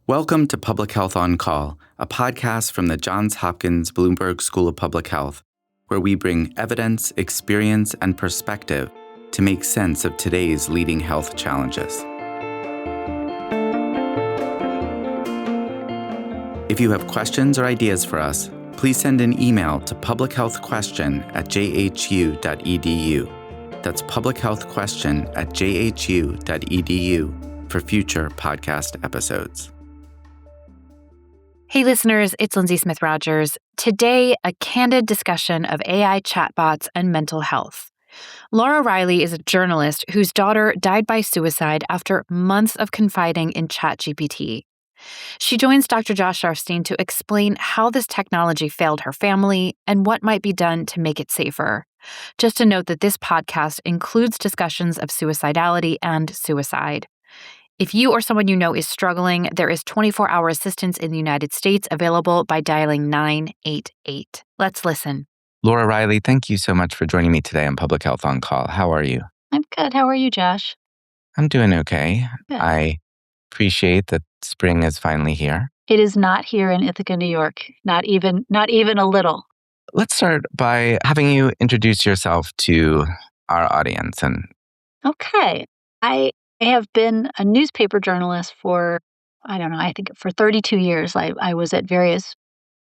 Welcome to Public Health on Call, a podcast from the Johns Hopkins Bloomberg School of Public Health, where we bring evidence, experience, and perspective to make sense of today's leading health challenges. If you have questions or ideas for us, please send an email to publichealthquestion@jhu.edu. That's publichealthquestion@jhu.edu for future podcast episodes. Hey listeners, it's Lindsay Smith-Rogers. Today, a candid discussion of AI chatbots and mental health. Laura Reiley is a journalist whose daughter died by suicide after months of confiding in ChatGPT. She joins Dr. Josh Sharfstein to explain how this technology failed her family and what might be done to make it safer. Just to note that this podcast includes discussions of suicidality and suicide. If you or someone you know is struggling, there is 24-hour assistance in the United States available by dialing 988. Let's listen. Laura Reiley, thank you so much for joining me today on Public Health on Call. How are you? I'm good. How are you, Josh? I'm doing okay. Good. I appreciate that spring is finally here. It is not here in Ithaca, New York. Not even a little. Let's start by having you introduce yourself to our audience. Okay. I have been a newspaper journalist for, I think for 32 years. I was at various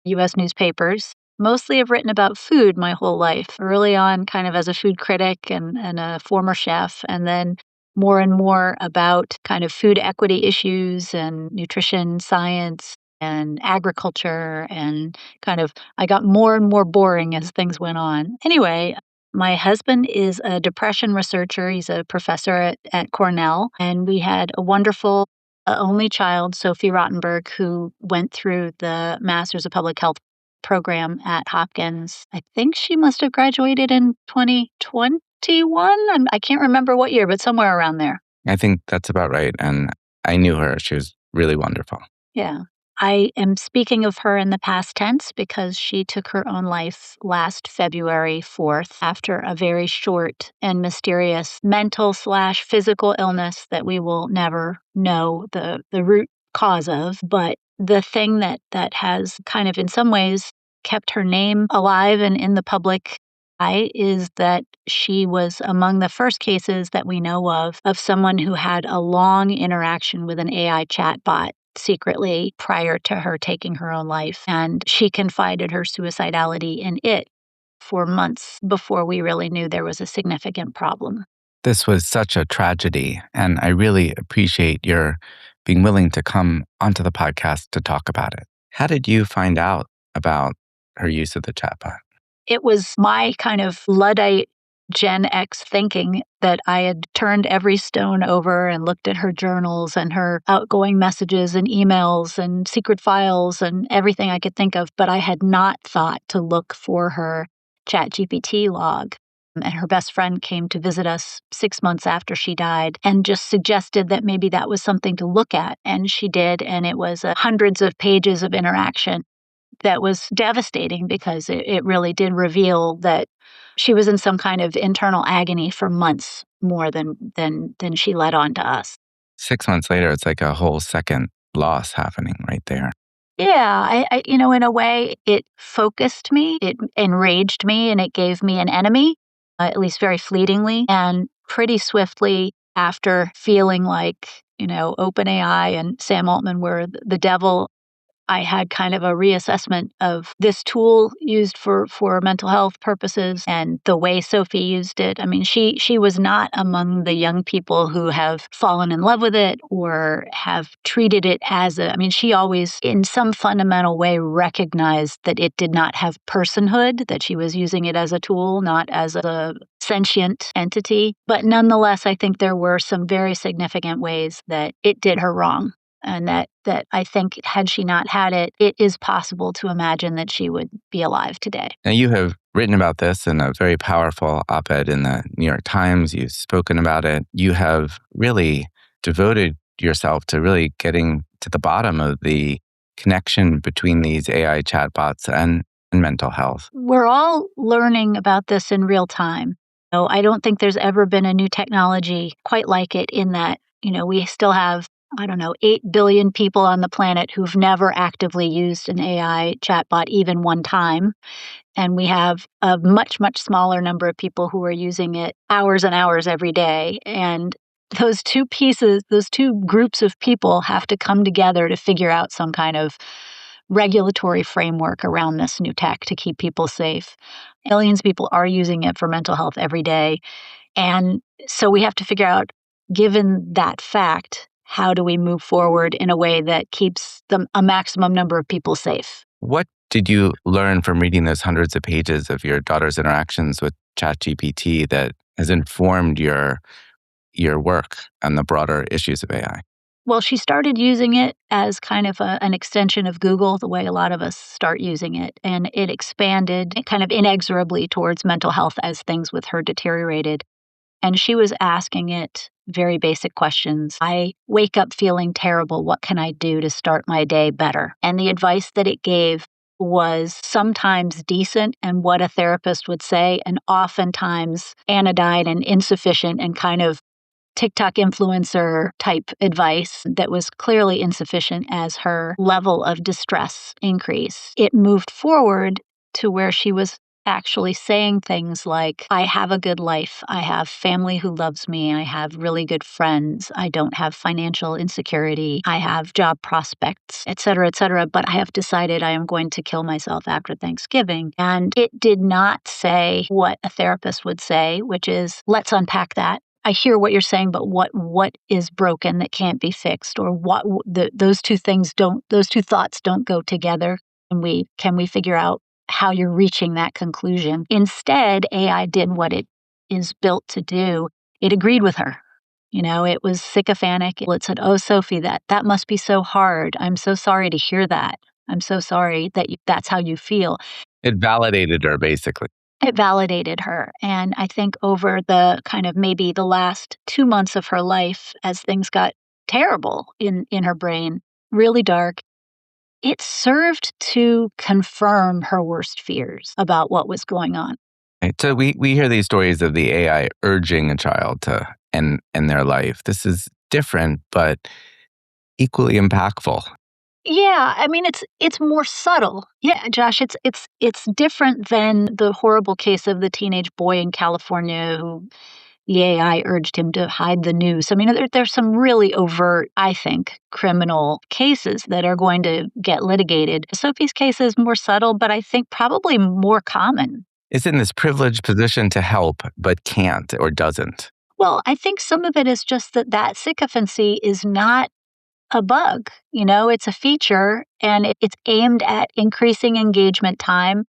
U.S. newspapers. Mostly have written about food my whole life. Early on, kind of as a food critic and a former chef, and then more and more about kind of food equity issues and nutrition science and agriculture, and kind of I got more and more boring as things went on. Anyway, my husband is a depression researcher. He's a professor at Cornell, and we had a wonderful only child, Sophie Rottenberg, who went through the Masters of Public Health program at Hopkins. I think she must have graduated in 2021. I can't remember what year, but somewhere around there. I think that's about right. And I knew her. She was really wonderful. Yeah. I am speaking of her in the past tense because she took her own life last February 4th after a very short and mysterious mental/physical illness that we will never know the root cause of. But the thing that has kind of in some ways kept her name alive and in the public eye is that she was among the first cases that we know of someone who had a long interaction with an AI chatbot secretly prior to her taking her own life. And she confided her suicidality in it for months before we really knew there was a significant problem. This was such a tragedy, and I really appreciate your being willing to come onto the podcast to talk about it. How did you find out about her use of the chatbot? It was my kind of Luddite Gen X thinking that I had turned every stone over and looked at her journals and her outgoing messages and emails and secret files and everything I could think of, but I had not thought to look for her ChatGPT log. And her best friend came to visit us 6 months after she died and just suggested that maybe that was something to look at. And she did, and it was hundreds of pages of interaction that was devastating because it really did reveal that she was in some kind of internal agony for months more than she let on to us. 6 months later, it's like a whole second loss happening right there. Yeah, I in a way, it focused me, it enraged me, and it gave me an enemy, at least very fleetingly. And pretty swiftly after feeling like, OpenAI and Sam Altman were the devil, I had kind of a reassessment of this tool used for mental health purposes and the way Sophie used it. I mean, she was not among the young people who have fallen in love with it or have treated it as she always, in some fundamental way, recognized that it did not have personhood, that she was using it as a tool, not as a sentient entity. But nonetheless, I think there were some very significant ways that it did her wrong. And that I think had she not had it, it is possible to imagine that she would be alive today. Now, you have written about this in a very powerful op-ed in the New York Times. You've spoken about it. You have really devoted yourself to really getting to the bottom of the connection between these AI chatbots and mental health. We're all learning about this in real time. I don't think there's ever been a new technology quite like it in that, we still have I don't know, 8 billion people on the planet who've never actively used an AI chatbot even one time. And we have a much, much smaller number of people who are using it hours and hours every day. And those two groups of people have to come together to figure out some kind of regulatory framework around this new tech to keep people safe. Millions of people are using it for mental health every day. And so we have to figure out, given that fact, how do we move forward in a way that keeps a maximum number of people safe? What did you learn from reading those hundreds of pages of your daughter's interactions with ChatGPT that has informed your work and the broader issues of AI? Well, she started using it as kind of an extension of Google, the way a lot of us start using it. And it expanded kind of inexorably towards mental health as things with her deteriorated. And she was asking it very basic questions. I wake up feeling terrible. What can I do to start my day better? And the advice that it gave was sometimes decent and what a therapist would say, and oftentimes anodyne and insufficient and kind of TikTok influencer type advice that was clearly insufficient as her level of distress increased. It moved forward to where she was actually saying things like, I have a good life. I have family who loves me. I have really good friends. I don't have financial insecurity. I have job prospects, et cetera, but I have decided I am going to kill myself after Thanksgiving. And it did not say what a therapist would say, which is, let's unpack that. I hear what you're saying, but what is broken that can't be fixed, or those two thoughts don't go together? And can we figure out how you're reaching that conclusion? Instead, AI did what it is built to do. It agreed with her. It was sycophantic. It said, "Oh, Sophie, that must be so hard. I'm so sorry to hear that. I'm so sorry that that's how you feel." It validated her, basically. It validated her. And I think over the kind of maybe the last 2 months of her life, as things got terrible in her brain, really dark, it served to confirm her worst fears about what was going on. Right. So we hear these stories of the AI urging a child to end their life. This is different, but equally impactful. Yeah, I mean it's more subtle. Yeah, Josh, it's different than the horrible case of the teenage boy in California who the AI urged him to hide the news. I mean, there's some really overt, I think, criminal cases that are going to get litigated. Sophie's case is more subtle, but I think probably more common. Is in this privileged position to help, but can't or doesn't. Well, I think some of it is just that sycophancy is not a bug. It's a feature, and it's aimed at increasing engagement time.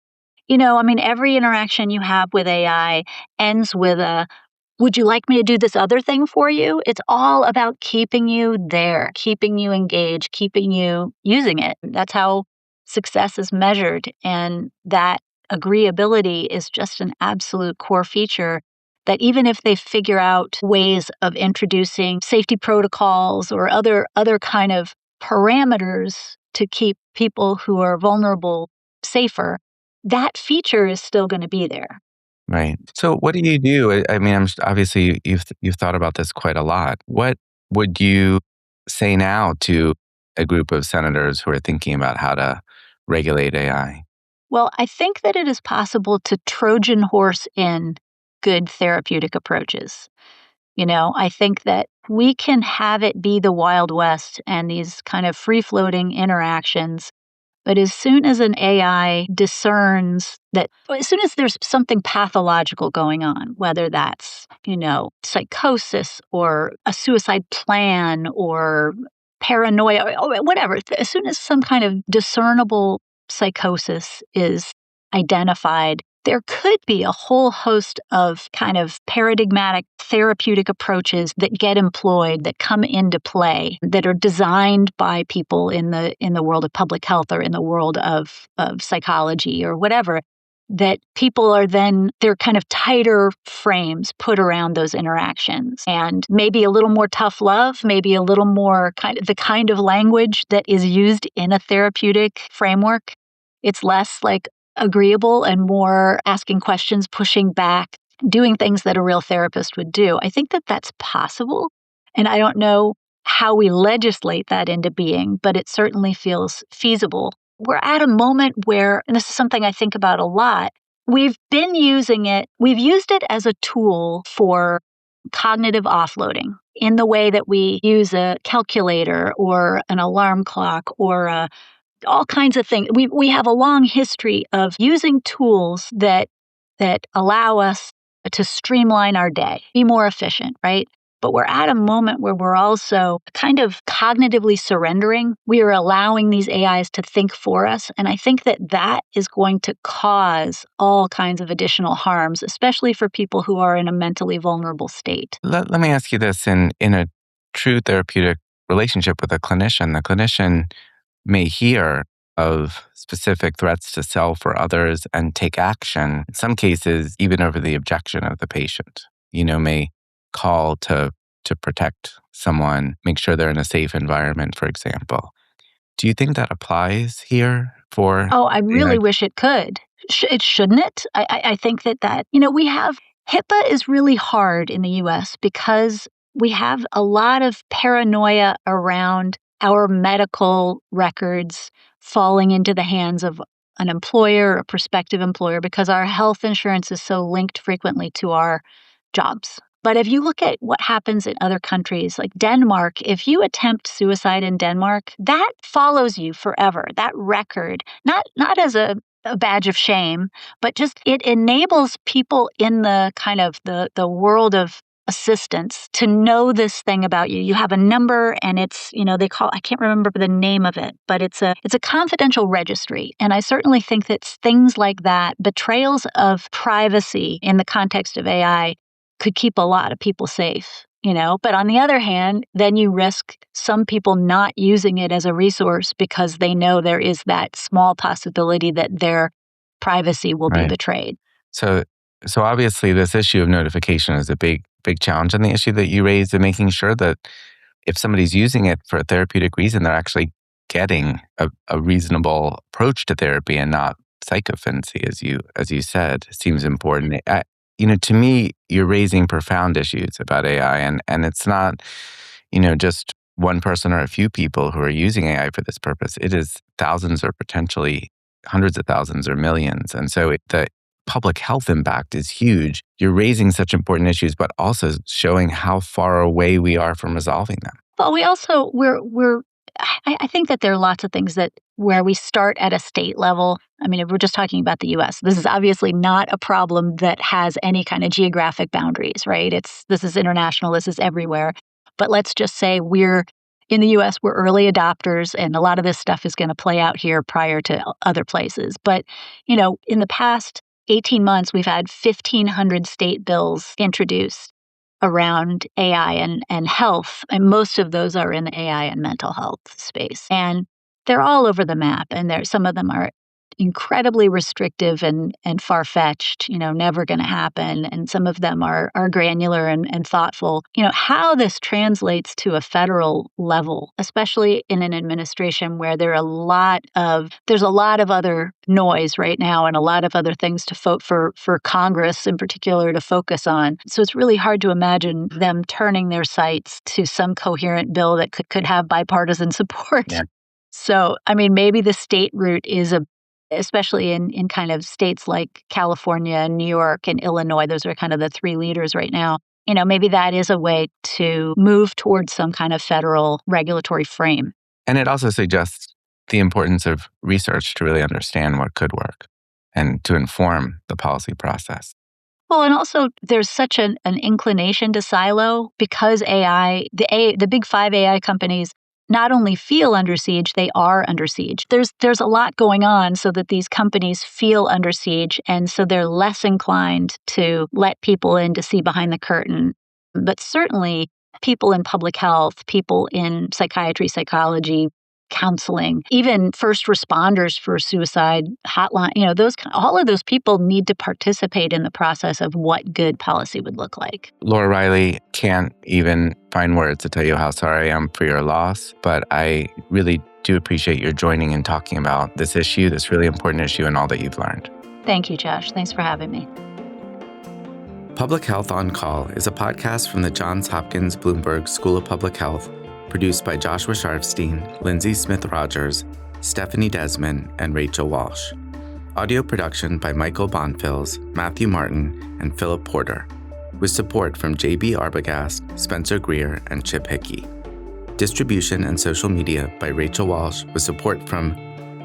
I mean, every interaction you have with AI ends with a, would you like me to do this other thing for you? It's all about keeping you there, keeping you engaged, keeping you using it. That's how success is measured. And that agreeability is just an absolute core feature that even if they figure out ways of introducing safety protocols or other kind of parameters to keep people who are vulnerable safer, that feature is still going to be there. Right. So what do you do? I mean, obviously you've thought about this quite a lot. What would you say now to a group of senators who are thinking about how to regulate AI? Well, I think that it is possible to Trojan horse in good therapeutic approaches. I think that we can have it be the Wild West and these kind of free floating interactions. But as soon as an AI discerns that, as soon as there's something pathological going on, whether that's, psychosis or a suicide plan or paranoia or whatever, as soon as some kind of discernible psychosis is identified, there could be a whole host of kind of paradigmatic therapeutic approaches that get employed, that come into play, that are designed by people in the world of public health or in the world of psychology or whatever, that people are then, they're kind of tighter frames put around those interactions. And maybe a little more tough love, maybe a little more the kind of language that is used in a therapeutic framework. It's less like agreeable and more asking questions, pushing back, doing things that a real therapist would do. I think that that's possible. And I don't know how we legislate that into being, but it certainly feels feasible. We're at a moment where, and this is something I think about a lot, we've used it as a tool for cognitive offloading in the way that we use a calculator or an alarm clock or all kinds of things. We have a long history of using tools that allow us to streamline our day, be more efficient, right? But we're at a moment where we're also kind of cognitively surrendering. We are allowing these AIs to think for us. And I think that is going to cause all kinds of additional harms, especially for people who are in a mentally vulnerable state. Let me ask you this. In a true therapeutic relationship with a clinician, the clinician may hear of specific threats to self or others and take action, in some cases, even over the objection of the patient. May call to protect someone, make sure they're in a safe environment, for example. Do you think that applies here for? Oh, I really wish it could. It shouldn't it? I think we have HIPAA is really hard in the US because we have a lot of paranoia around our medical records falling into the hands of an employer or a prospective employer because our health insurance is so linked frequently to our jobs. But if you look at what happens in other countries like Denmark, if you attempt suicide in Denmark, that follows you forever. That record, not as a badge of shame, but just it enables people in the kind of the world of assistance to know this thing about you. You have a number and it's, I can't remember the name of it, but it's a confidential registry. And I certainly think that things like that, betrayals of privacy in the context of AI, could keep a lot of people safe, But on the other hand, then you risk some people not using it as a resource because they know there is that small possibility that their privacy will be betrayed. So obviously this issue of notification is a big challenge. And the issue that you raised in making sure that if somebody's using it for a therapeutic reason, they're actually getting a reasonable approach to therapy and not psychophancy, as you said, seems important. To me, you're raising profound issues about AI, and it's not, just one person or a few people who are using AI for this purpose. It is thousands or potentially hundreds of thousands or millions. And so the public health impact is huge. You're raising such important issues, but also showing how far away we are from resolving them. Well, I think that there are lots of things where we start at a state level. I mean, if we're just talking about the US, this is obviously not a problem that has any kind of geographic boundaries, right? This is international, this is everywhere. But let's just say in the US, we're early adopters, and a lot of this stuff is going to play out here prior to other places. But, in the past 18 months, we've had 1,500 state bills introduced around AI and health, and most of those are in the AI and mental health space. And they're all over the map, and some of them are incredibly restrictive and far-fetched, never going to happen. And some of them are granular and thoughtful. How this translates to a federal level, especially in an administration where there's a lot of other noise right now and a lot of other things to for Congress in particular to focus on. So it's really hard to imagine them turning their sights to some coherent bill that could have bipartisan support. Yeah. So, I mean, maybe the state route is especially in kind of states like California and New York and Illinois, those are kind of the three leaders right now. Maybe that is a way to move towards some kind of federal regulatory frame. And it also suggests the importance of research to really understand what could work and to inform the policy process. Well, and also there's such an inclination to silo because the big five AI companies not only feel under siege, they are under siege. There's a lot going on so that these companies feel under siege, and so they're less inclined to let people in to see behind the curtain. But certainly people in public health, people in psychiatry, psychology, counseling, even first responders for suicide hotline, all of those people need to participate in the process of what good policy would look like. Laura Reiley, can't even find words to tell you how sorry I am for your loss, but I really do appreciate your joining and talking about this issue, this really important issue, and all that you've learned. Thank you, Josh. Thanks for having me. Public Health on Call is a podcast from the Johns Hopkins Bloomberg School of Public Health, Produced by Joshua Sharfstein, Lindsay Smith-Rogers, Stephanie Desmond, and Rachel Walsh. Audio production by Michael Bonfils, Matthew Martin, and Philip Porter, with support from J.B. Arbogast, Spencer Greer, and Chip Hickey. Distribution and social media by Rachel Walsh, with support from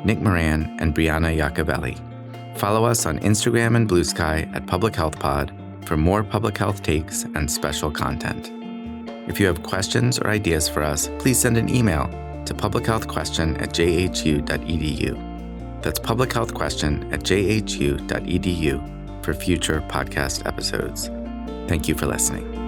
Nick Moran and Brianna Iacovelli. Follow us on Instagram and Blue Sky at Public Health Pod for more public health takes and special content. If you have questions or ideas for us, please send an email to publichealthquestion@jhu.edu. That's publichealthquestion@jhu.edu for future podcast episodes. Thank you for listening.